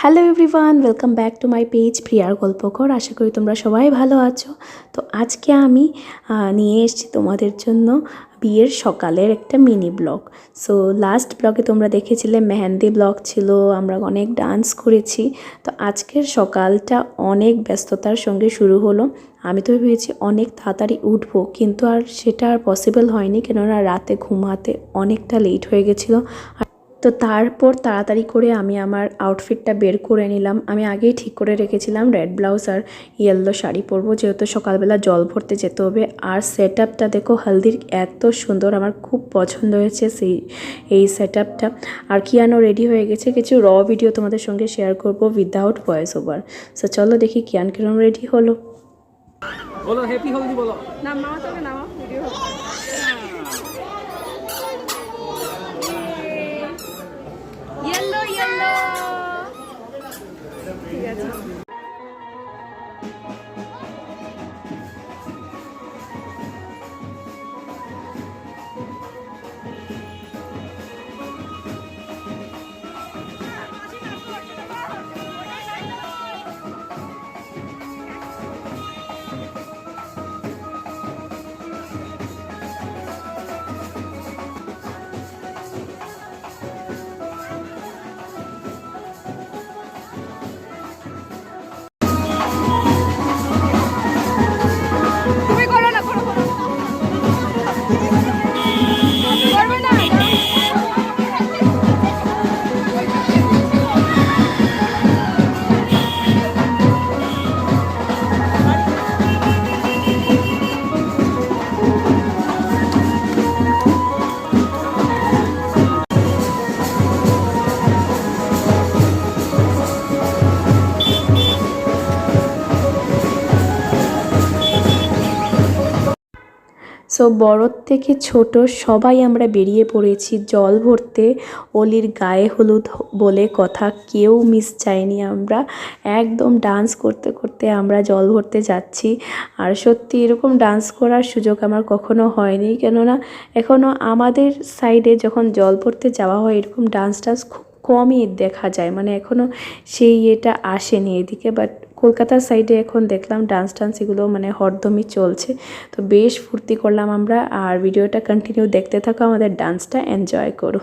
Hello everyone, welcome back to my page প্রিয়ার গল্পঘর। আশা করি তোমরা সবাই ভালো আছো। তো আজকে আমি নিয়ে এসেছি তোমাদের জন্য বিয়ের সকালের একটা মিনি ব্লগ। সো লাস্ট ব্লগে তোমরা দেখেছিলে মেহেন্দি ব্লগ ছিল, আমরা অনেক ডান্স করেছি। তো আজকের সকালটা অনেক ব্যস্ততার সঙ্গে শুরু হলো। আমি তো ভেবেছি অনেক তাড়াতাড়ি উঠবো, কিন্তু আর সেটা আর পসিবল হয়নি, কেননা রাতে ঘুমাতে অনেকটা লেট হয়ে গেছিলো। তো তারপর তাড়াতাড়ি করে আমি আমার আউটফিটটা বের করে নিলাম। আমি আগেই ঠিক করে রেখেছিলাম রেড ব্লাউজ আর ইয়েলো শাড়ি পরবো, যেহেতু সকালবেলা জল ভরতে যেতে হবে। আর সেট আপটা দেখো, হলদির এত সুন্দর, আমার খুব পছন্দ হয়েছে এই সেট আপটা। আর কিয়ানো রেডি হয়ে গেছে, কিছু র ভিডিও তোমাদের সঙ্গে শেয়ার করবো উইদাউট ভয়েস ওভার। সো চলো দেখি কিয়ান কিরম রেডি হলো। বলো হ্যাপি হলদি বলো। না মামা তোকে নামা ভিডিও ইয়েলো ইয়েলো ঠিক আছে। সো বড় থেকে ছোট সবাই আমরা বেরিয়ে পড়েছি জল ভরতে। অলির গায়ে হলুদ বলে কথা, কেউ মিস যায়নি। আমরা একদম ডান্স করতে করতে আমরা জল ভরতে যাচ্ছি। আর সত্যি এরকম ডান্স করার সুযোগ আমার কখনো হয়নি, কেননা এখনও আমাদের সাইডে যখন জল ভরতে যাওয়া হয় এরকম ডান্স খুব কমই দেখা যায়, মানে এখনও সেই এটা আসেনি এদিকে। বাট কলকাতার সাইডে এখন দেখলাম ডান্স এগুলো মানে হরদমই চলছে। তো বেশ ফুর্তি করলাম আমরা। আর ভিডিওটা কন্টিনিউ দেখতে থাকো, আমাদের ডান্সটা এনজয় করো।